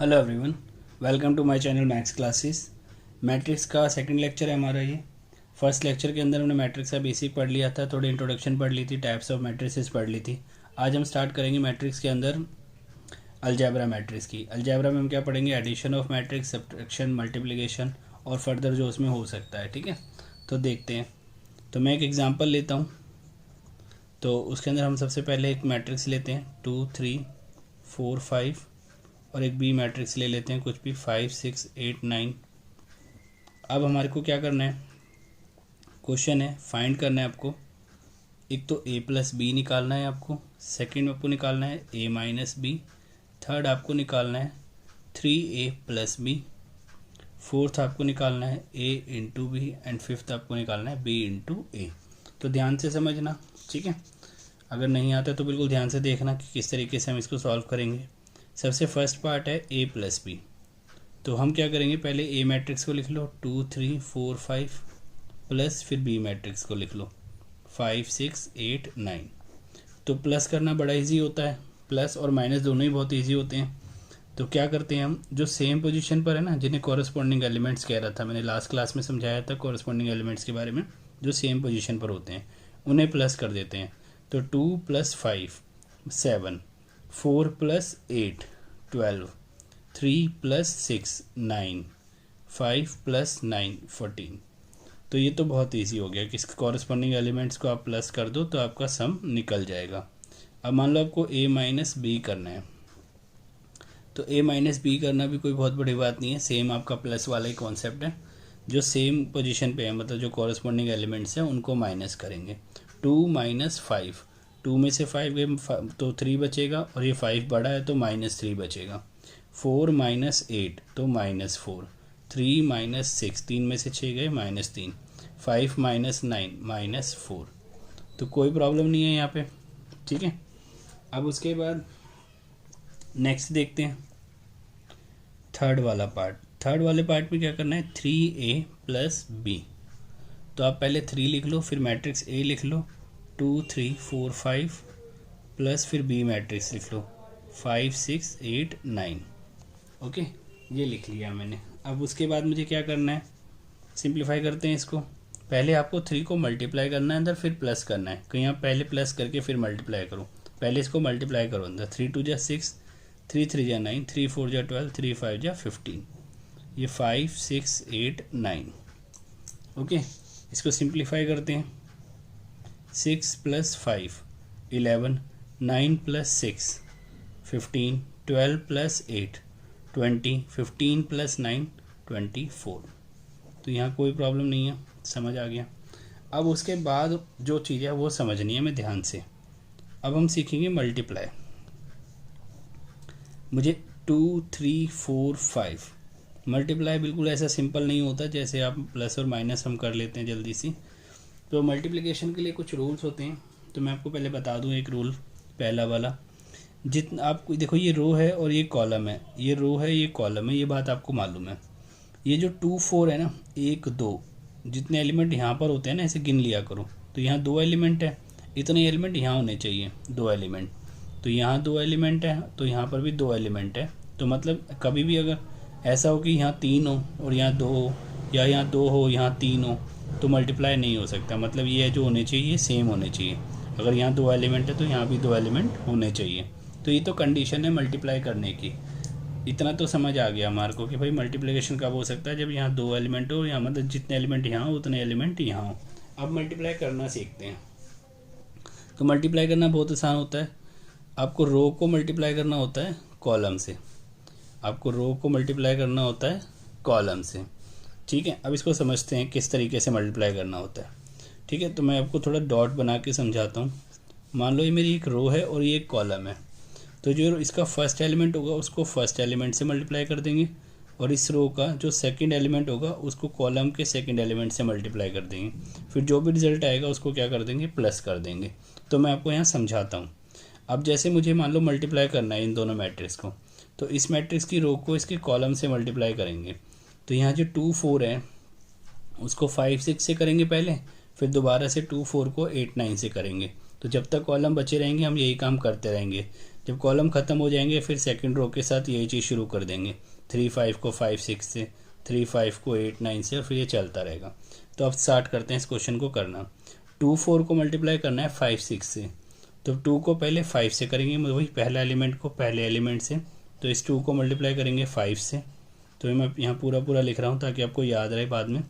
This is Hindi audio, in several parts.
Hello everyone, welcome to my channel maths classes. Matrix का सेकंड लेक्चर है हमारा ये। फर्स्ट लेक्चर के अंदर हमने मैट्रिक्स का बेसिक पढ़ लिया था, थोड़ी इंट्रोडक्शन पढ़ ली थी, टाइप्स ऑफ मैट्रिसेस पढ़ ली थी। आज हम स्टार्ट करेंगे मैट्रिक्स के अंदर अलजेब्रा मैट्रिक्स की। अलजेब्रा में हम क्या पढ़ेंगे? Addition of matrix, subtraction, multiplication और फर्दर जो उसमें हो सकता है। ठीक है, तो देखते हैं। तो मैं एक एग्जाम्पल लेता हूँ। तो उसके अंदर हम सबसे पहले एक मैट्रिक्स लेते हैं 2 3 4 5 और एक बी मैट्रिक्स ले लेते हैं कुछ भी 5 6 8 9। अब हमारे को क्या करना है? क्वेश्चन है, फाइंड करना है आपको। एक तो a प्लस बी निकालना है आपको, सेकंड आपको निकालना है a माइनस बी, थर्ड आपको निकालना है 3a प्लस बी, फोर्थ आपको निकालना है a into B and fifth आपको निकालना है b इंटू ए। तो ध्यान से समझना, ठीक है। अगर नहीं आता तो बिल्कुल ध्यान से देखना कि किस तरीके से हम इसको सॉल्व करेंगे। सबसे फर्स्ट पार्ट है a प्लस बी। तो हम क्या करेंगे? पहले a मैट्रिक्स को लिख लो 2 3 4 5 प्लस फिर b मैट्रिक्स को लिख लो 5 6 8 9। तो प्लस करना बड़ा इजी होता है, प्लस और माइनस दोनों ही बहुत इजी होते हैं। तो क्या करते हैं हम, जो सेम पोजीशन पर है ना, जिन्हें कॉरस्पॉन्डिंग एलिमेंट्स कह रहा था मैंने लास्ट क्लास में समझाया था कॉरस्पॉन्डिंग एलिमेंट्स के बारे में, जो सेम पोजीशन पर होते हैं उन्हें प्लस कर देते हैं। तो 2 प्लस 5 7, 4 प्लस 8 12, 3 प्लस 6 9, 5 प्लस 9 14। तो ये तो बहुत इजी हो गया कि इसके कॉरस्पॉन्डिंग एलिमेंट्स को आप प्लस कर दो तो आपका सम निकल जाएगा। अब मान लो आपको a माइनस बी करना है, तो a माइनस बी करना भी कोई बहुत बड़ी बात नहीं है, सेम आपका प्लस वाला ही कॉन्सेप्ट है। जो सेम पोजीशन पे है, मतलब जो कॉरस्पॉन्डिंग एलिमेंट्स हैं उनको माइनस करेंगे। 2 माइनस 5, 2 में से 5 गए तो 3 बचेगा, और ये 5 बड़ा है तो -3 बचेगा। 4 माइनस 8 तो -4, 3 माइनस 6, 3 में से 6 गए -3, 5 माइनस 9 -4। तो कोई प्रॉब्लम नहीं है यहाँ पे, ठीक है। अब उसके बाद नेक्स्ट देखते हैं थर्ड वाला पार्ट। थर्ड वाले पार्ट में क्या करना है? 3a plus B. तो आप पहले 3 लिख लो, फिर मैट्रिक्स a लिख लो 2 3 4 5 प्लस फिर b मैट्रिक्स लिख लो 5 6 8 9। ओके, ये लिख लिया मैंने। अब उसके बाद मुझे क्या करना है? सिंप्लीफाई करते हैं इसको। पहले आपको 3 को मल्टीप्लाई करना है अंदर, फिर प्लस करना है। कहीं आप पहले प्लस करके फिर मल्टीप्लाई करो, पहले इसको मल्टीप्लाई करो अंदर। 3 2 जा 6, 3 3 जा 9, 3 4 जा 12, 3 5 जा 15। ये 5 6 8 9। ओके, इसको सिंप्लीफाई करते हैं। 6 प्लस 5 11, 9 प्लस 6 15, 12 प्लस 8 20, 15 प्लस 9 24। तो यहाँ कोई प्रॉब्लम नहीं है, समझ आ गया। अब उसके बाद जो चीज़ है वो समझनी है हमें ध्यान से। अब हम सीखेंगे मल्टीप्लाई। मुझे 2 3 4 5 मल्टीप्लाई बिल्कुल ऐसा सिंपल नहीं होता जैसे आप प्लस और माइनस हम कर लेते हैं जल्दी सी। तो मल्टीप्लिकेशन के लिए कुछ रूल्स होते हैं, तो मैं आपको पहले बता दूं। एक रूल पहला वाला, जितना आप देखो ये रो है और ये कॉलम है, ये रो है ये कॉलम है, ये बात आपको मालूम है। ये जो 2 4 है ना, 1 2 जितने एलिमेंट यहाँ पर होते हैं ना, ऐसे गिन लिया करो। तो यहाँ 2 एलिमेंट है, इतने एलिमेंट यहाँ होने चाहिए, 2 एलिमेंट। तो यहाँ 2 एलिमेंट है, तो यहाँ पर भी 2 एलिमेंट है। तो मतलब कभी भी अगर ऐसा हो कि यहाँ 3 हो और यहाँ 2 हो, या यहाँ 2 हो यहाँ 3 हो, तो मल्टीप्लाई नहीं हो सकता। मतलब ये जो होने चाहिए सेम होने चाहिए। अगर यहाँ 2 एलिमेंट है तो यहाँ भी 2 एलिमेंट होने चाहिए। तो ये तो कंडीशन है मल्टीप्लाई करने की। इतना तो समझ आ गया हमारे को कि भाई मल्टीप्लिकेशन कब हो सकता है? जब यहाँ 2 एलिमेंट हो, यहाँ मतलब जितने एलिमेंट यहाँ हो उतने एलिमेंट यहाँ हो। अब मल्टीप्लाई करना सीखते हैं। तो मल्टीप्लाई करना बहुत आसान होता है। आपको रो को मल्टीप्लाई करना होता है कॉलम से, आपको रो को मल्टीप्लाई करना होता है कॉलम से, ठीक है। अब इसको समझते हैं किस तरीके से मल्टीप्लाई करना होता है, ठीक है। तो मैं आपको थोड़ा डॉट बना के समझाता हूँ। मान लो ये मेरी एक रो है और ये एक कॉलम है। तो जो इसका फर्स्ट एलिमेंट होगा उसको फर्स्ट एलिमेंट से मल्टीप्लाई कर देंगे, और इस रो का जो सेकंड एलिमेंट होगा उसको कॉलम के सेकंड एलिमेंट से मल्टीप्लाई कर देंगे। फिर जो भी रिजल्ट आएगा उसको क्या कर देंगे? प्लस कर देंगे। तो मैं आपको यहाँ समझाता हूँ। अब जैसे मुझे मान लो मल्टीप्लाई करना है इन दोनों मैट्रिक्स को, तो इस मैट्रिक्स की रो को इसके कॉलम से मल्टीप्लाई करेंगे। तो यहाँ जो 2 4 है उसको 5 6 से करेंगे पहले, फिर दोबारा से 2 4 को 8 9 से करेंगे। तो जब तक कॉलम बचे रहेंगे हम यही काम करते रहेंगे। जब कॉलम ख़त्म हो जाएंगे फिर सेकंड रो के साथ यही चीज़ शुरू कर देंगे, 3 5 को 5 6 से, 3 5 को 8 9 से, और फिर ये चलता रहेगा। तो अब स्टार्ट करते हैं इस क्वेश्चन को करना। 2 4 को मल्टीप्लाई करना है 5 6 से, तो 2 को पहले 5 से करेंगे, वही पहला एलिमेंट को पहले एलिमेंट से, तो इस 2 को मल्टीप्लाई करेंगे 5 से। तो मैं यहाँ पूरा पूरा लिख रहा हूँ ताकि आपको याद रहे बाद में।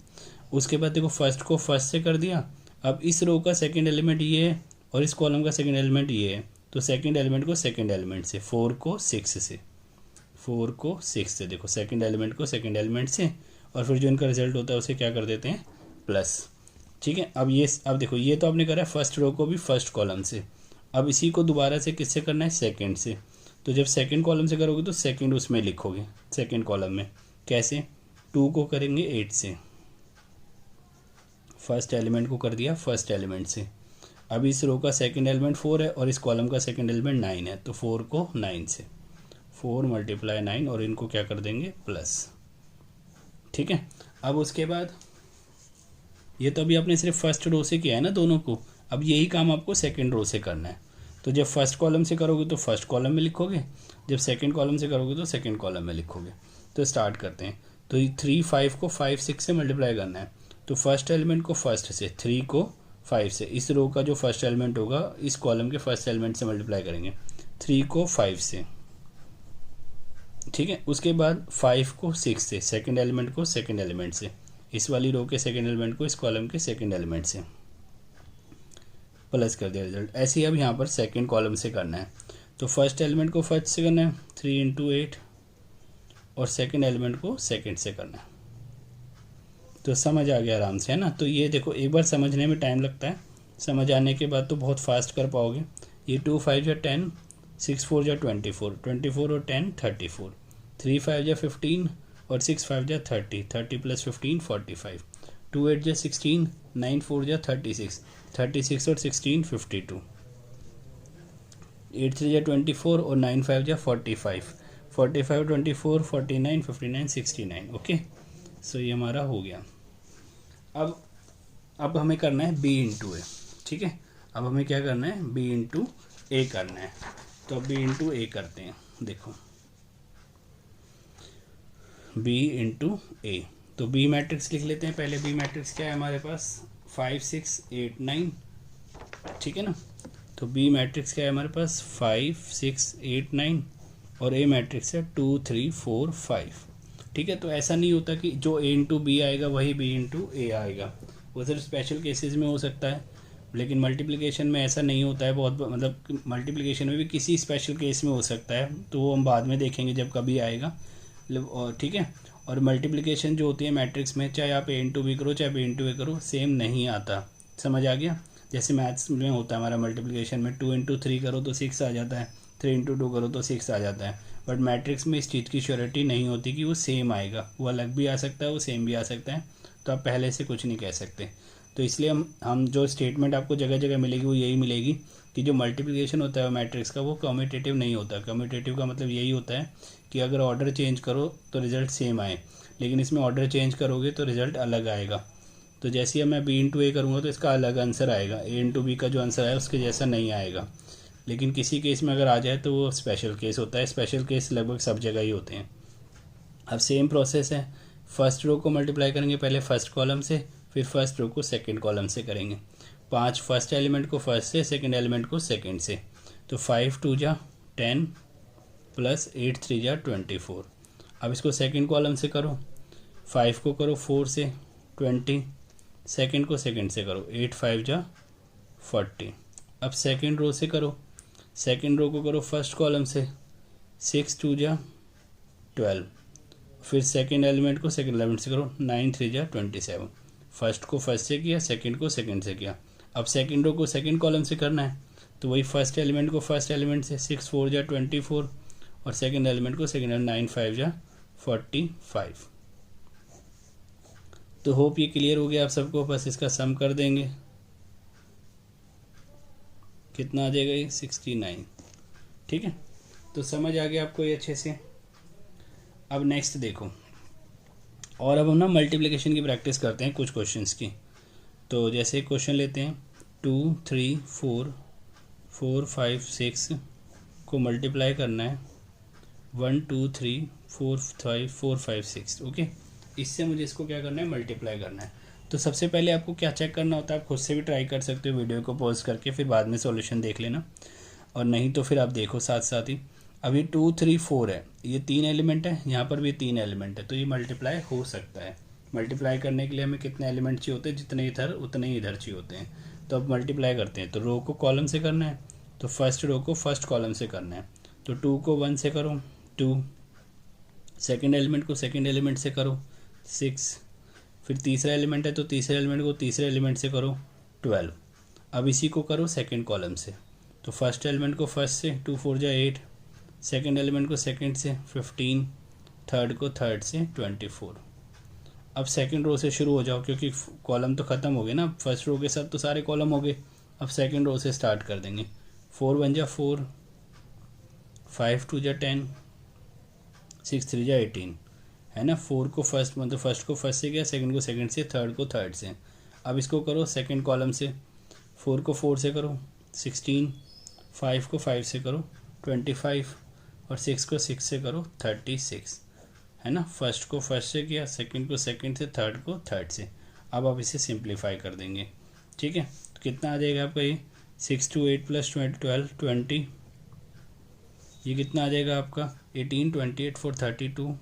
उसके बाद देखो फर्स्ट को फर्स्ट से कर दिया, अब इस रो का सेकंड एलिमेंट ये है और इस कॉलम का सेकंड एलिमेंट ये है, तो सेकंड एलिमेंट को सेकंड एलिमेंट से, 4 को 6 से, 4 को 6 से, देखो सेकंड एलिमेंट को सेकंड एलिमेंट से, और फिर जो इनका रिजल्ट होता है उसे क्या कर देते हैं, प्लस। ठीक है, अब देखो ये तो आपने करा है फर्स्ट रो को भी फर्स्ट कॉलम से, अब इसी को दोबारा से किससे करना है, सेकंड से। तो जब सेकंड कॉलम से करोगे तो सेकंड उसमें लिखोगे, सेकंड कॉलम में कैसे, 2 को करेंगे 8 से, फर्स्ट एलिमेंट को कर दिया फर्स्ट एलिमेंट से। अब इस रो का सेकंड एलिमेंट 4 है और इस कॉलम का सेकंड एलिमेंट 9 है, तो 4 को 9 से, 4 × 9, और इनको क्या कर देंगे, प्लस। ठीक है, अब उसके बाद ये तो अभी आपने सिर्फ फर्स्ट रो से किया है ना दोनों को, अब यही काम आपको सेकंड रो से करना है। तो जब फर्स्ट कॉलम से करोगे तो फर्स्ट कॉलम में लिखोगे, जब सेकंड कॉलम से करोगे तो सेकंड कॉलम में लिखोगे। तो स्टार्ट करते हैं। तो 3 5 को 5 6 से मल्टीप्लाई करना है, तो फर्स्ट एलिमेंट को फर्स्ट से, 3 को 5 से, इस रो का जो फर्स्ट एलिमेंट होगा इस कॉलम के फर्स्ट एलिमेंट से मल्टीप्लाई करेंगे, 3 को 5 से। ठीक है, उसके बाद 5 को 6 से, सेकंड एलिमेंट को सेकंड एलिमेंट से, इस वाली रो के सेकंड एलिमेंट को इस कॉलम के सेकंड एलिमेंट से, प्लस कर दिया रिजल्ट। ऐसे ही अब यहाँ पर सेकंड कॉलम से करना है, तो फर्स्ट एलिमेंट को फर्स्ट से करना है 3 × 8, और सेकंड एलिमेंट को सेकंड से करना है। तो समझ आ गया आराम से, है ना। तो ये देखो एक बार समझने में टाइम लगता है, समझ आने के बाद तो बहुत फास्ट कर पाओगे। ये 2 5 या 10, 6 4 या 24, 24 और 10 34, 3 5 या 15 और 6 5 या 30, 30 + 15 45, 2 8 या 16, 9 4 या 36, 36 और 16 52, 8 3 या 24 और 9 5 या 45, 45 24 49 59 69। ओके, सो ये हमारा हो गया। अब हमें करना है b × a। ठीक है, अब हमें क्या करना है, b × a करना है। तो b × a करते हैं। देखो b × a, तो b मैट्रिक्स लिख लेते हैं पहले। b मैट्रिक्स क्या है हमारे पास, 5 6 8 9। ठीक है ना, तो b मैट्रिक्स क्या है हमारे पास, 5 6 8 9, और a मैट्रिक्स है 2 3 4 5। ठीक है, तो ऐसा नहीं होता कि जो a × b आएगा वही b × a आएगा, वो सिर्फ स्पेशल केसेस में हो सकता है, लेकिन मल्टीप्लिकेशन में ऐसा नहीं होता है। बहुत मतलब मल्टीप्लिकेशन में भी किसी स्पेशल केस में हो सकता है, तो वो हम बाद में देखेंगे जब कभी आएगा। ठीक है, और मल्टीप्लिकेशन जो होती है मैट्रिक्स में, चाहे आप a × b करो चाहे b × a करो, सेम नहीं आता। समझ आ गया। जैसे मैथ्स में होता है हमारा मल्टीप्लिकेशन में, 2 × 3 करो तो 6 आ जाता है, 3 × 2 करो तो 6 आ जाता है, बट मैट्रिक्स में इस चीज़ की श्योरिटी नहीं होती कि वो सेम आएगा, वो अलग भी आ सकता है, वो सेम भी आ सकता है, तो आप पहले से कुछ नहीं कह सकते। तो इसलिए हम जो स्टेटमेंट आपको जगह जगह मिलेगी वो यही मिलेगी कि जो मल्टीप्लिकेशन होता है मैट्रिक्स का वो कम्यूटेटिव नहीं होता। कम्यूटेटिव का मतलब यही होता है कि अगर ऑर्डर चेंज करो तो रिज़ल्ट सेम आए, लेकिन इसमें ऑर्डर चेंज करोगे तो रिज़ल्ट अलग आएगा। तो जैसे ही मैं b × a करूँगा तो इसका अलग आंसर आएगा, a × b का जो आंसर आया उसके जैसा नहीं आएगा। लेकिन किसी केस में अगर आ जाए तो वो स्पेशल केस होता है, स्पेशल केस लगभग सब जगह ही होते हैं। अब सेम प्रोसेस है, फर्स्ट रो को मल्टीप्लाई करेंगे पहले फर्स्ट कॉलम से, फिर फर्स्ट रो को सेकंड कॉलम से करेंगे। 5 फर्स्ट एलिमेंट को फर्स्ट से, सेकंड एलिमेंट को सेकंड से, तो 5 2 जा 10 + 8 3 जा 24। अब इसको सेकंड कॉलम से करो, 5 को करो 4 से 20, सेकंड को सेकंड से करो, 8 5 जा 40। अब सेकंड रो से करो, सेकंड रो को करो फर्स्ट कॉलम से, 6 2 जा 12, फिर सेकंड एलिमेंट को सेकंड एलिमेंट से करो, 9 3 जा 27। फर्स्ट को फर्स्ट से किया, सेकंड को सेकंड से किया। अब सेकंड रो को सेकंड कॉलम से करना है, तो वही फर्स्ट एलिमेंट को फर्स्ट एलिमेंट से, 6 4 जा 24, और सेकंड एलिमेंट को सेकंड, 9 5 जा 45। तो होप ये क्लियर हो गया आप सबको। बस इसका सम कर देंगे, कितना आ जाएगा ये, 69। ठीक है, तो समझ आ गया आपको ये अच्छे से। अब नेक्स्ट देखो, और अब हम ना मल्टीप्लिकेशन की प्रैक्टिस करते हैं कुछ क्वेश्चंस की। तो जैसे क्वेश्चन लेते हैं 2 3 4 4 5 6 को मल्टीप्लाई करना है 1 2 3 4 5 4 5 6। ओके, इससे मुझे इसको क्या करना है, मल्टीप्लाई करना है। तो सबसे पहले आपको क्या चेक करना होता है, आप खुद से भी ट्राई कर सकते हो वीडियो को पॉज करके, फिर बाद में सॉल्यूशन देख लेना, और नहीं तो फिर आप देखो साथ साथ ही। अभी 2 3 4 है, ये 3 एलिमेंट है, यहाँ पर भी 3 एलिमेंट है, तो ये मल्टीप्लाई हो सकता है। मल्टीप्लाई करने के लिए हमें कितने एलिमेंट चाहिए होते हैं, जितने इधर उतने ही इधर चाहिए होते हैं। तो अब मल्टीप्लाई करते हैं, तो रो को कॉलम से करना है, तो फर्स्ट रो को फर्स्ट कॉलम से करना है। तो 2 को 1 से करो 2, सेकेंड एलिमेंट को सेकेंड एलिमेंट से करो 6, फिर तीसरा एलिमेंट है तो तीसरे एलिमेंट को तीसरे एलिमेंट से करो 12। अब इसी को करो सेकेंड कॉलम से, तो फर्स्ट एलिमेंट को फर्स्ट से 2 4 जा 8, सेकेंड एलिमेंट को सेकेंड से 15, थर्ड को थर्ड से 24। अब सेकेंड रो से शुरू हो जाओ, क्योंकि कॉलम तो ख़त्म हो गए ना, फर्स्ट रो के साथ तो सारे कॉलम हो गए। अब सेकेंड रो से स्टार्ट कर देंगे। 4 1 जा 4, 5 2 जा 10, 6 3 जा 18, है ना। 4 को फर्स्ट, मतलब फर्स्ट को फर्स्ट से किया, सेकंड को सेकंड से, थर्ड को थर्ड से। अब इसको करो सेकंड कॉलम से, 4 को 4 से करो 16, 5 को 5 से करो 25, और 6 को 6 से करो 36, है ना। फर्स्ट को फर्स्ट से किया, सेकंड को सेकंड से, थर्ड को थर्ड से। अब आप इसे सिंप्लीफाई कर देंगे, ठीक है। तो कितना आ जाएगा आपका ये 6 2 8 + 12 20, ये कितना आ जाएगा आपका 18 28 4 32,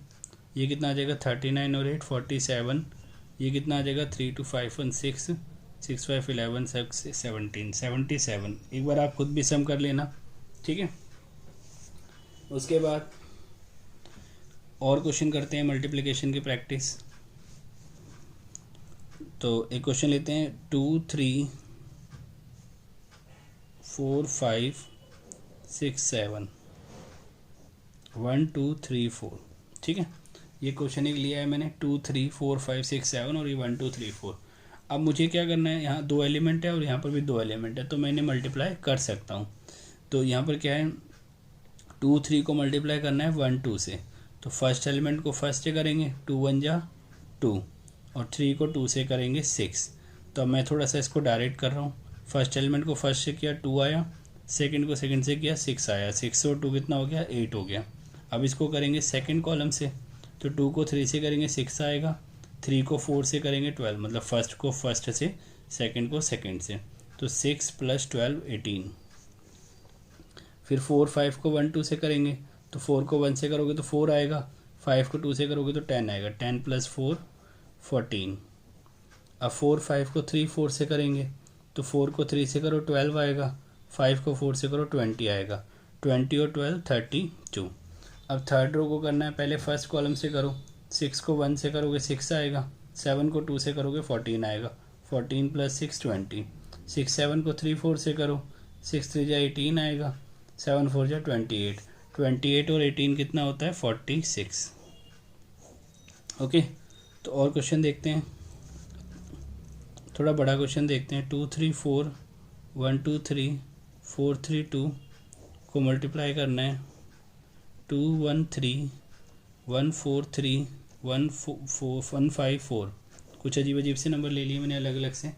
ये कितना आ जाएगा 39 और 8 47, ये कितना आ जाएगा 3 2 5 1 6 6 5 11 6 17 77। एक बार आप खुद भी सम कर लेना, ठीक है। उसके बाद और क्वेश्चन करते हैं मल्टीप्लिकेशन की प्रैक्टिस। तो एक क्वेश्चन लेते हैं 2 3 4 5 6 7 1 2 3 4, ठीक है। ये क्वेश्चन एक लिया है मैंने 2 3 4 5 6 7 और ये 1 2 3 4। अब मुझे क्या करना है, यहाँ 2 एलिमेंट है और यहाँ पर भी 2 एलिमेंट है, तो मैं इन्हें मल्टीप्लाई कर सकता हूँ। तो यहाँ पर क्या है, 2 3 को मल्टीप्लाई करना है 1 2 से, तो फर्स्ट एलिमेंट को फर्स्ट से करेंगे 2 1 जा 2, और 3 को 2 से करेंगे 6। तो अब मैं थोड़ा सा इसको डायरेक्ट कर रहा हूँ। फर्स्ट एलिमेंट को फर्स्ट से किया 2 आया, सेकंड को सेकंड से किया 6 आया, 6 और 2 कितना हो गया 8 हो गया। अब इसको करेंगे सेकंड कॉलम से, तो 2 को 3 से करेंगे 6 आएगा, 3 को 4 से करेंगे 12, मतलब फर्स्ट को फर्स्ट से, सेकंड को सेकंड से, तो 6 + 12 18। फिर 4 5 को 1 2 से करेंगे, तो 4 को 1 से करोगे तो 4 आएगा, 5 को 2 से करोगे तो 10 आएगा, 10 + 4 14। अब 4 5 को 3 4 से करेंगे, तो 4 को 3 से करो 12 आएगा, 5 को 4 से करो 20 आएगा, 20 और 12 32। अब थर्ड रो को करना है, पहले फर्स्ट कॉलम से करो, 6 को 1 से करोगे 6 आएगा, 7 को 2 से करोगे 14 आएगा, 14 + 6 20, 6 7 को 3 4 से करो, 6 3 जा 18 आएगा, 7 4 जा 28, 28 और 18 कितना होता है 46। ओके, तो और क्वेश्चन देखते हैं, थोड़ा बड़ा क्वेश्चन देखते हैं। 2 3 4 1 2 3 4 3 2 को मल्टीप्लाई करना है 2 1 3 1 4 3 1 5 4। कुछ अजीब अजीब से नंबर ले लिए मैंने अलग अलग से,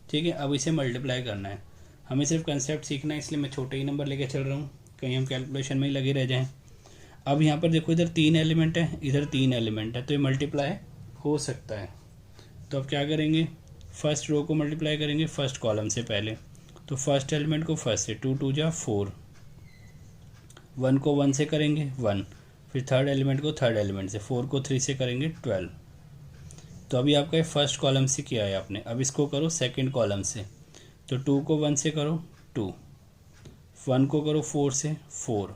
ठीक है। अब इसे मल्टीप्लाई करना है, हमें सिर्फ कंसेप्ट सीखना है, इसलिए मैं छोटे ही नंबर लेके चल रहा हूँ, कहीं हम कैलकुलेशन में ही लगे रह जाएं। अब यहाँ पर देखो, इधर 3 एलिमेंट है, इधर 3 एलिमेंट है, तो ये मल्टीप्लाई हो सकता है। तो अब क्या करेंगे, फर्स्ट रो को मल्टीप्लाई करेंगे फर्स्ट कॉलम से पहले, तो फर्स्ट एलिमेंट को फर्स्ट से, 2 2 जा 4, 1 को 1 से करेंगे 1, फिर थर्ड एलिमेंट को थर्ड एलिमेंट से, 4 को 3 से करेंगे 12। तो अभी आपका ये फर्स्ट कॉलम से किया है आपने, अब इसको करो सेकंड कॉलम से, तो 2 को 1 से करो 2, 1 को करो 4 से 4,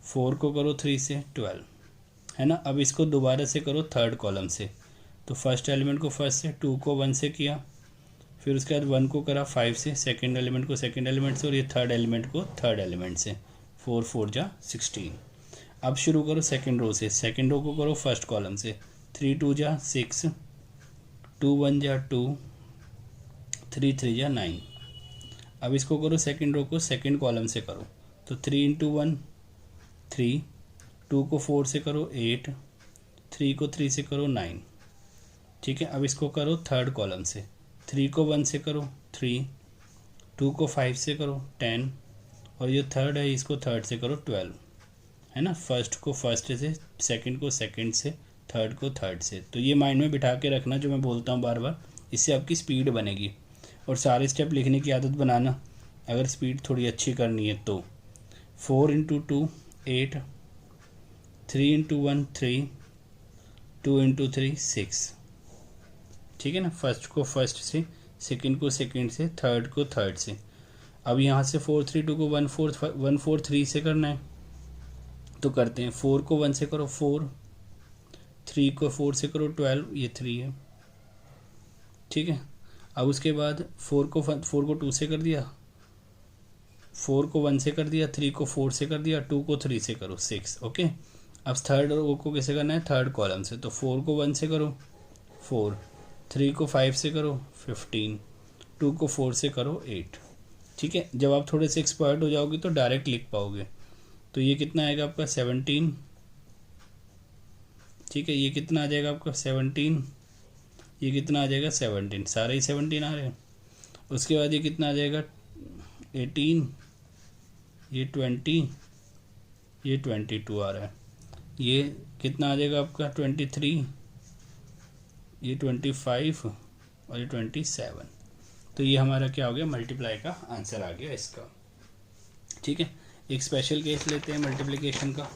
4 को करो 3 से 12, है ना। अब इसको दोबारा से करो थर्ड कॉलम से, तो फर्स्ट एलिमेंट को फर्स्ट से, 2 को 1 से किया, फिर उसके बाद 1 को करा 5 से, सेकंड एलिमेंट को सेकंड एलिमेंट से, और ये थर्ड एलिमेंट को थर्ड एलिमेंट से, 4 4 जा 16। अब शुरू करो सेकंड रो से, सेकंड रो को करो फर्स्ट कॉलम से, 3 2 जा 6, 2 1 जा 2, 3 3 जा 9। अब इसको करो सेकंड रो को सेकंड कॉलम से करो, तो 3 × 1 3, 2 को 4 से करो 8, 3 को 3 से करो 9, ठीक है। अब इसको करो थर्ड कॉलम से, 3 को 1 से करो 3, 2 को 5 से करो 10, और ये थर्ड है इसको थर्ड से करो 12, है ना। फर्स्ट को फर्स्ट से, सेकंड को सेकंड से, थर्ड को थर्ड से। तो ये माइंड में बिठा के रखना जो मैं बोलता हूँ बार बार, इससे आपकी स्पीड बनेगी। और सारे स्टेप लिखने की आदत बनाना अगर स्पीड थोड़ी अच्छी करनी है तो। 4 × 2 8, 3 × 1 3, 2 × 3 6, ठीक है ना। फर्स्ट को फर्स्ट से, सेकंड को सेकंड से, थर्ड को थर्ड से। अब यहाँ से 4 3 2 को 1 4 3 से करना है तो करते हैं। 4 को 1 से करो 4, 3 को 4 से करो 12, ये 3 है, ठीक है। अब उसके बाद 4 को 2 से कर दिया, 4 को 1 से कर दिया, 3 को 4 से कर दिया, 2 को 3 से करो 6, ओके। अब थर्ड रो को कैसे करना है, थर्ड कॉलम से। तो 4 को 1 से करो 4, 3 को 5 से करो 15, 2 को 4 से करो 8, ठीक है। जब आप थोड़े से एक्सपर्ट हो जाओगे तो डायरेक्ट लिख पाओगे। तो ये कितना आएगा आपका 17, ठीक है। ये कितना आ जाएगा आपका 17, ये कितना आ जाएगा 17, सारे ही 17 आ रहे हैं। उसके बाद ये कितना आ जाएगा 18, ये 20, ये 22 आ रहा है। ये कितना आ जाएगा आपका 23, ये 25 और ये 27। तो ये हमारा क्या हो गया, मल्टीप्लाई का आंसर आ गया इसका, ठीक है। एक स्पेशल केस लेते हैं मल्टीप्लिकेशन का।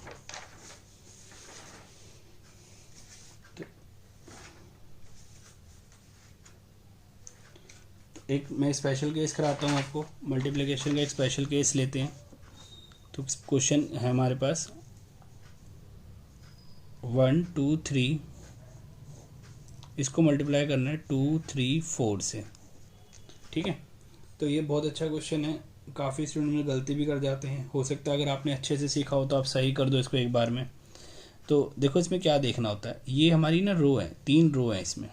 एक मैं स्पेशल केस कराता हूँ आपको, मल्टीप्लिकेशन का एक स्पेशल केस लेते हैं। तो क्वेश्चन है हमारे पास 1 2 3, इसको मल्टीप्लाई करना है 2 3 4 से, ठीक है। तो ये बहुत अच्छा क्वेश्चन है, काफ़ी स्टूडेंट में गलती भी कर जाते हैं। हो सकता है अगर आपने अच्छे से सीखा हो तो आप सही कर दो इसको एक बार में। तो देखो इसमें क्या देखना होता है, ये हमारी ना रो है, 3 रो है इसमें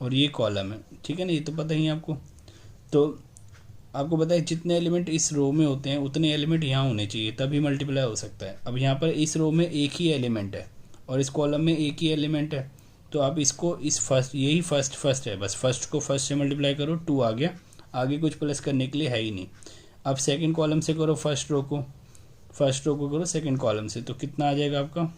और ये कॉलम है, ठीक है ना। ये तो पता ही है आपको। तो आपको पता है जितने एलिमेंट इस रो में होते हैं उतने एलिमेंट यहाँ होने चाहिए, तभी मल्टीप्लाई हो सकता है। अब यहाँ पर इस रो में एक ही एलिमेंट है और इस कॉलम में एक ही एलिमेंट है, तो आप इसको इस फर्स्ट, यही फर्स्ट है, बस फर्स्ट को फर्स्ट से मल्टीप्लाई करो, 2 आ गया, आगे कुछ प्लस करने के लिए है ही नहीं। अब सेकंड कॉलम से करो फर्स्ट रो को करो सेकंड कॉलम से, तो कितना आ जाएगा आपका,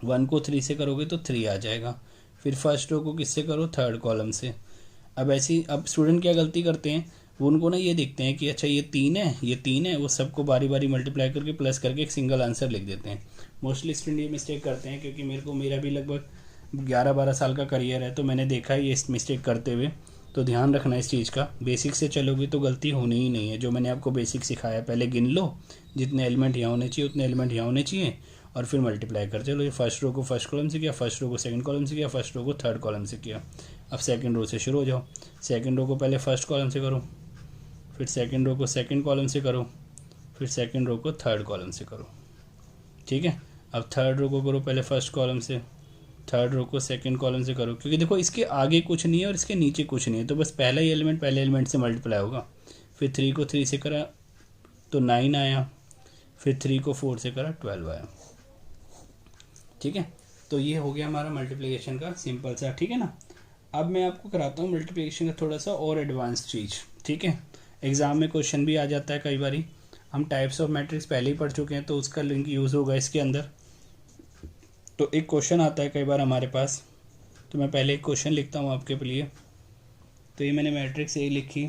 1 को 3 से करोगे तो 3 आ जाएगा। फिर फर्स्ट रो को किससे करो, थर्ड कॉलम से। अब ऐसी, अब स्टूडेंट क्या गलती करते हैं, वो उनको ना ये देखते हैं कि अच्छा ये 3 है, ये 3 है, वो सबको बारी बारी मल्टीप्लाई करके प्लस करके एक सिंगल आंसर लिख देते हैं। मोस्टली स्टूडेंट ये मिस्टेक करते हैं, क्योंकि मेरा भी लगभग 11-12 साल का करियर है, तो मैंने देखा है ये इस मिस्टेक करते हुए। तो ध्यान रखना इस चीज़ का, बेसिक से चलोगे तो गलती होनी ही नहीं है। जो मैंने आपको बेसिक सिखाया, पहले गिन लो जितने एलिमेंट यहाँ होने चाहिए उतने एलिमेंट यहाँ होने चाहिए, और फिर मल्टीप्लाई कर चलो। ये फर्स्ट रो को फर्स्ट कॉलम से किया, फर्स्ट रो को सेकंड कॉलम से किया, फर्स्ट रो को थर्ड कॉलम से किया। अब सेकंड रो से शुरू हो जाओ, सेकंड रो को पहले फर्स्ट कॉलम से करो, फिर सेकंड रो को सेकंड कॉलम से करो, फिर सेकंड रो को थर्ड कॉलम से करो, ठीक है। अब थर्ड रो को करो पहले फर्स्ट कॉलम से, थर्ड रो को सेकंड कॉलम से करो, क्योंकि देखो इसके आगे कुछ नहीं है और इसके नीचे कुछ नहीं है, तो बस पहला ही एलिमेंट पहले एलिमेंट से मल्टीप्लाई होगा। फिर 3 को 3 से करा तो 9 आया, फिर 3 को 4 से करा 12 आया, ठीक है। तो ये हो गया हमारा मल्टीप्लिकेशन का सिंपल सा, ठीक है ना। अब मैं आपको कराता हूँ मल्टीप्लिकेशन का थोड़ा सा और एडवांस चीज़, ठीक है। एग्ज़ाम में क्वेश्चन भी आ जाता है कई बारी। हम टाइप्स ऑफ मैट्रिक्स पहले ही पढ़ चुके हैं, तो उसका लिंक यूज़ होगा इसके अंदर। तो एक क्वेश्चन आता है कई बार हमारे पास, तो मैं पहले एक क्वेश्चन लिखता हूँ आपके लिए। तो ये मैंने मैट्रिक्स ए लिखी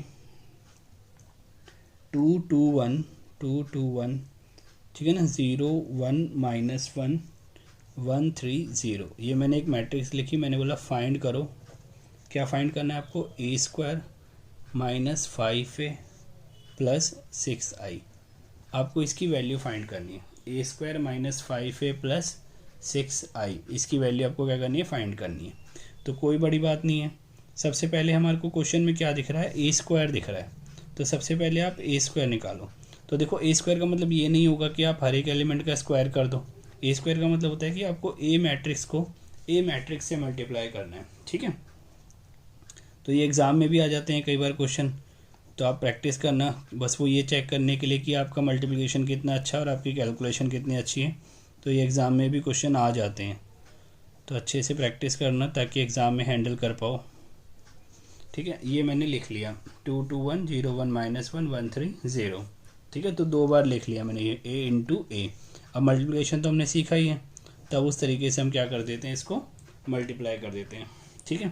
2 2 1 2 2 1, ठीक है ना, 0 1 -1 1 3 0। ये मैंने एक मैट्रिक्स लिखी, मैंने बोला फाइंड करो। क्या फाइंड करना है आपको, A² -5A + 6I। आपको इसकी वैल्यू फाइंड करनी है, A² -5A + 6I, इसकी वैल्यू आपको क्या करनी है, फाइंड करनी है। तो कोई बड़ी बात नहीं है। सबसे पहले हमारे को क्वेश्चन में क्या दिख रहा है, A² दिख रहा है, तो सबसे पहले आप A² निकालो। तो देखो A² का मतलब ये नहीं होगा कि आप हर एक एलिमेंट का स्क्वायर कर दो। A² का मतलब होता है कि आपको A मैट्रिक्स को A मैट्रिक्स से मल्टीप्लाई करना है, ठीक है। तो ये एग्ज़ाम में भी आ जाते हैं कई बार क्वेश्चन, तो आप प्रैक्टिस करना, बस वो ये चेक करने के लिए कि आपका मल्टीप्लिकेशन कितना अच्छा और आपकी कैलकुलेशन कितनी अच्छी है। तो ये एग्ज़ाम में भी क्वेश्चन आ जाते हैं, तो अच्छे से प्रैक्टिस करना ताकि एग्ज़ाम में हैंडल कर पाओ, ठीक है। ये मैंने लिख लिया 2 2 1 0 1 -1 1 3 0, ठीक है, तो 2 बार लिख लिया मैंने ये a इंटू ए। अब मल्टीप्लिकेशन तो हमने सीखा ही है, तब उस तरीके से हम क्या कर देते हैं, इसको मल्टीप्लाई कर देते हैं। ठीक है,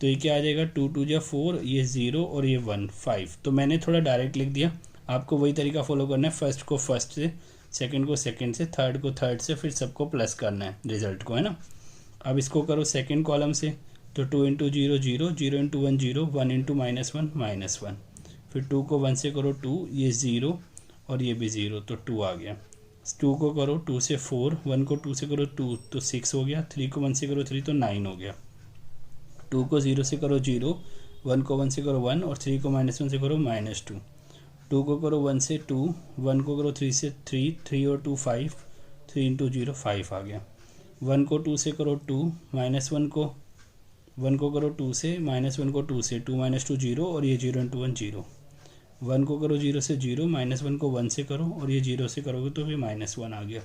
तो ये क्या आ जाएगा, 2 2 जा 4, ये 0 और ये 1 5। तो मैंने थोड़ा डायरेक्ट लिख दिया, आपको वही तरीका फॉलो करना है, फर्स्ट को फर्स्ट से, सेकंड को सेकंड से, थर्ड को थर्ड से, फिर सबको प्लस करना है रिजल्ट को, है ना। अब इसको करो सेकंड कॉलम से, तो 2 इंटू 0 0, 0 इंटू 1 0, 1 इंटू -1 -1, फिर 2 को 1 से करो 2, ये 0 और ये भी 0, तो 2 आ गया। 2 को करो 2 से 4, 1 को 2 से करो 2 तो 6 हो गया, 3 को 1 से करो 3 तो 9 हो गया। 2 को 0 से करो 0, 1 को 1 से करो 1 और 3 को -1 से करो -2। 2 को करो 1 से 2, 1 को करो 3 से 3, 3 और 2 5, 3 इंटू 0 5 आ गया। 1 को 2 से करो 2, -1 को करो 2 से, -1 को 2 से, 2 -2 0 और ये 0 इंटू 1 0। 1 को करो 0 से 0, -1 को 1 से करो और ये 0 से करोगे तो भी -1 आ गया।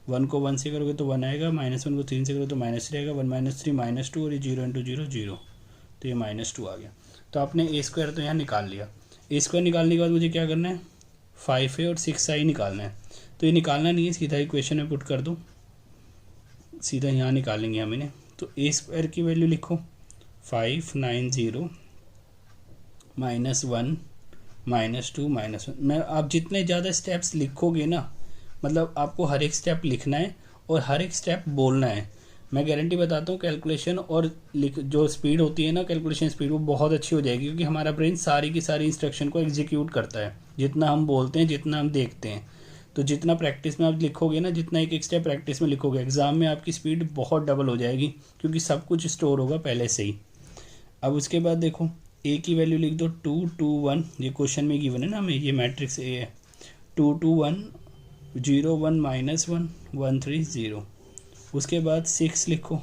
1 को 1 से करोगे तो 1 आएगा, -1 को 3 से करोगे तो -3 आएगा, 1 -3 -2 और ये 0 इंटू 0 0, तो ये -2 आ गया। तो आपने ए स्क्वायर तो यहाँ निकाल लिया। ए स्क्वायर निकालने के बाद मुझे क्या करना है, 5a और 6i निकालना है। तो ये निकालना नहीं है, सीधा इक्वेशन में पुट कर दो, सीधा यहाँ निकालेंगे हम इन्हें। तो ए स्क्वायर की वैल्यू लिखो 590 -1 -2 -1। मैं आप जितने ज़्यादा स्टेप्स लिखोगे ना, मतलब आपको हर एक स्टेप लिखना है और हर एक स्टेप बोलना है। मैं गारंटी बताता हूँ, कैलकुलेशन और जो स्पीड होती है ना, कैलकुलेशन स्पीड, वो बहुत अच्छी हो जाएगी, क्योंकि हमारा ब्रेन सारी की सारी इंस्ट्रक्शन को एग्जीक्यूट करता है, जितना हम बोलते हैं, जितना हम देखते हैं। तो जितना प्रैक्टिस में आप लिखोगे ना, जितना एक एक स्टेप प्रैक्टिस में लिखोगे, एग्जाम में आपकी स्पीड बहुत डबल हो जाएगी, क्योंकि सब कुछ स्टोर होगा पहले से ही। अब उसके बाद देखो, ए की वैल्यू लिख दो 2 2 1, ये क्वेश्चन में गिवन है ना हमें, ये मैट्रिक्स ए है। 2 2 1 0 1 -1 1 3 0। उसके बाद 6 लिखो,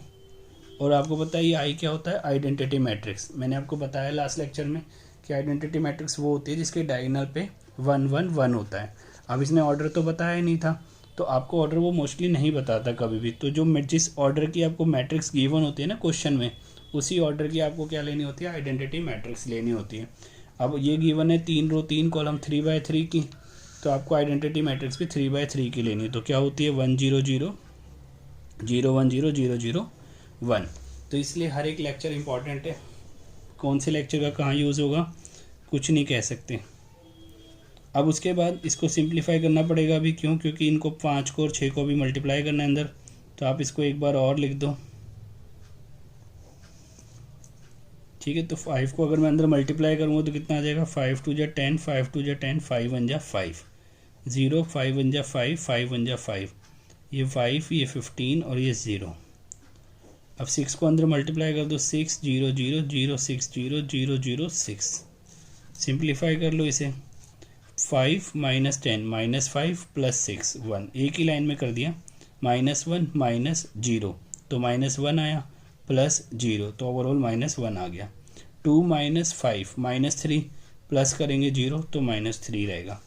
और आपको पता है ये आई क्या होता है, आइडेंटिटी मैट्रिक्स। मैंने आपको बताया लास्ट लेक्चर में कि आइडेंटिटी मैट्रिक्स वो होती है जिसके डायगोनल पे 1 1 1 होता है। अब इसने ऑर्डर तो बताया ही नहीं था, तो आपको ऑर्डर वो मोस्टली नहीं बताता कभी भी। तो जो जिस ऑर्डर की आपको मैट्रिक्स गिवन होती है ना क्वेश्चन में, उसी ऑर्डर की आपको क्या लेनी होती है, आइडेंटिटी मैट्रिक्स लेनी होती है। अब ये गिवन है 3 रो 3 कॉलम 3/3 की, तो आपको आइडेंटिटी मैट्रिक्स भी 3/3 की लेनी है। तो क्या होती है 1 0 0 0 1 0 0 0 1। तो इसलिए हर एक लेक्चर इंपॉर्टेंट है। कौन से लेक्चर का कहाँ यूज़ होगा कुछ नहीं कह सकते। अब उसके बाद इसको सिंप्लीफाई करना पड़ेगा अभी, क्यों, क्योंकि इनको 5 को और 6 को भी मल्टीप्लाई करना है अंदर। तो आप इसको एक बार और लिख दो, ठीक है। तो 5 को अगर मैं अंदर मल्टीप्लाई करूँगा तो कितना आ जाएगा, 5 2 जा 10, 5 2 जा 10, 5 1 जा 5, 0 5 1 जा 5, 5 1 जा 5, ये 5, ये 15 और ये 0। अब 6 को अंदर मल्टीप्लाई कर दो, 6 0 0 0 6 0 0 0 6। सिंप्लीफाई कर लो इसे, 5 -10 -5 + 6 1, एक ही लाइन में कर दिया, -1 -0 तो -1 आया, +0 तो ओवरऑल -1 आ गया। 2 -5 -3 प्लस करेंगे 0 तो -3 रहेगा।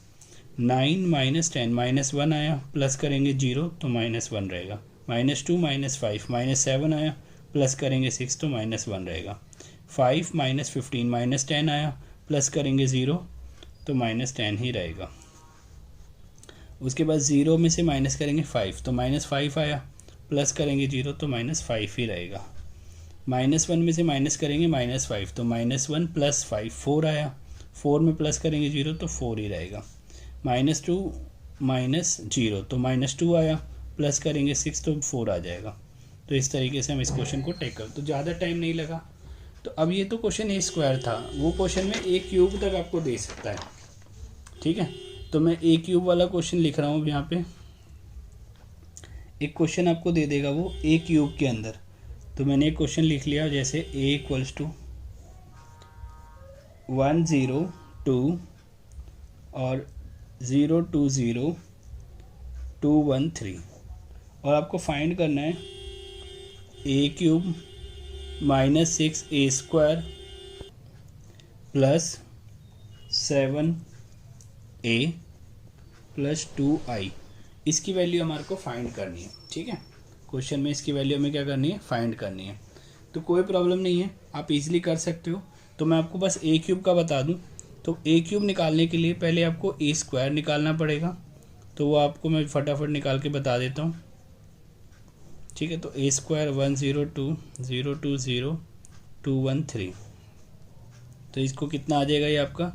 9 -10 -1 आया, प्लस करेंगे 0 तो -1 रहेगा। -2 -5 -7 आया, प्लस करेंगे 6 तो -1 रहेगा। 5 -15 -10 आया, प्लस करेंगे 0 तो -10 ही रहेगा। उसके बाद 0 में से माइनस करेंगे 5 तो -5 आया, प्लस करेंगे 0 तो -5 ही रहेगा। -1 में से माइनस करेंगे -5 तो -1 + 5 4 आया, 4 में प्लस करेंगे 0 तो 4 ही रहेगा। -2 -0 तो -2 आया, प्लस करेंगे 6 तो 4 आ जाएगा। तो इस तरीके से हम इस क्वेश्चन को टेक कर, तो ज़्यादा टाइम नहीं लगा। तो अब ये तो क्वेश्चन ए स्क्वायर था, वो क्वेश्चन में ए क्यूब तक आपको दे सकता है, ठीक है। तो मैं ए क्यूब वाला क्वेश्चन लिख रहा हूँ यहाँ पे। एक क्वेश्चन आपको दे देगा वो ए क्यूब के अंदर, तो मैंने एक क्वेश्चन लिख लिया, जैसे a = 1 0 2 और 0 2 0 2 1 3, और आपको फाइंड करना है a³ -6a² + 7a + 2i, इसकी वैल्यू हमारे को फाइंड करनी है, ठीक है। क्वेश्चन में इसकी वैल्यू हमें क्या करनी है, फाइंड करनी है। तो कोई प्रॉब्लम नहीं है, आप इजीली कर सकते हो। तो मैं आपको बस a³ का बता दूं, तो ए क्यूब निकालने के लिए पहले आपको ए स्क्वायर निकालना पड़ेगा, तो वो आपको मैं फटाफट निकाल के बता देता हूँ। ठीक है, तो ए स्क्वायर 102,020,213, तो इसको कितना आ जाएगा ये आपका,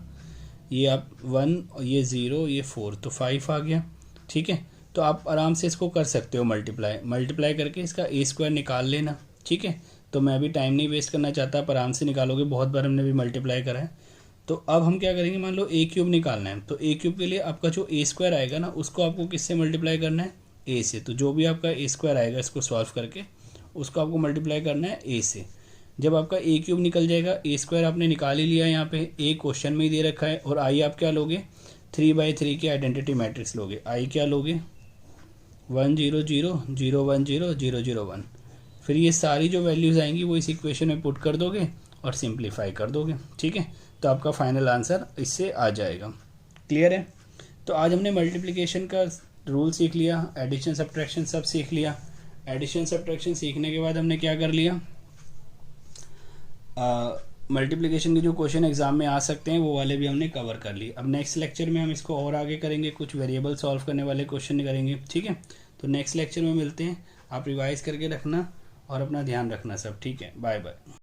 ये आप 1 और ये 0 ये 4, तो 5 आ गया। ठीक है, तो आप आराम से इसको कर सकते हो मल्टीप्लाई करके इसका ए स्क्वायर निकाल लेना। ठीक है, तो मैं अभी टाइम नहीं वेस्ट करना चाहता, आप आराम से निकालोगे, बहुत बार हमने भी मल्टीप्लाई करा है। तो अब हम क्या करेंगे, मान लो ए क्यूब निकालना है, तो ए क्यूब के लिए आपका जो ए स्क्वायर आएगा ना, उसको आपको किससे मल्टीप्लाई करना है, ए से। तो जो भी आपका ए स्क्वायर आएगा इसको सॉल्व करके उसको आपको मल्टीप्लाई करना है ए से। जब आपका ए क्यूब निकल जाएगा, ए स्क्वायर आपने निकाल ही लिया, यहाँ पे ए क्वेश्चन में ही दे रखा है, और आई आप क्या लोगे, 3/3 की आइडेंटिटी मैट्रिक्स लोगे। आई क्या लोगे, 1 0 0 0 1 0 0 0 1। फिर ये सारी जो वैल्यूज़ आएंगी वो इस इक्वेशन में पुट कर दोगे और सिंप्लीफाई कर दोगे। ठीक है, तो आपका फाइनल आंसर इससे आ जाएगा। क्लियर है। तो आज हमने मल्टीप्लिकेशन का रूल सीख लिया, एडिशन सब्ट्रैक्शन सब सीख लिया। एडिशन सब्ट्रैक्शन सीखने के बाद हमने क्या कर लिया, मल्टीप्लिकेशन के जो क्वेश्चन एग्जाम में आ सकते हैं वो वाले भी हमने कवर कर लिए। अब नेक्स्ट लेक्चर में हम इसको और आगे करेंगे, कुछ वेरिएबल सॉल्व करने वाले क्वेश्चन करेंगे। ठीक है, तो नेक्स्ट लेक्चर में मिलते हैं। आप रिवाइज करके रखना और अपना ध्यान रखना सब। ठीक है, बाय बाय।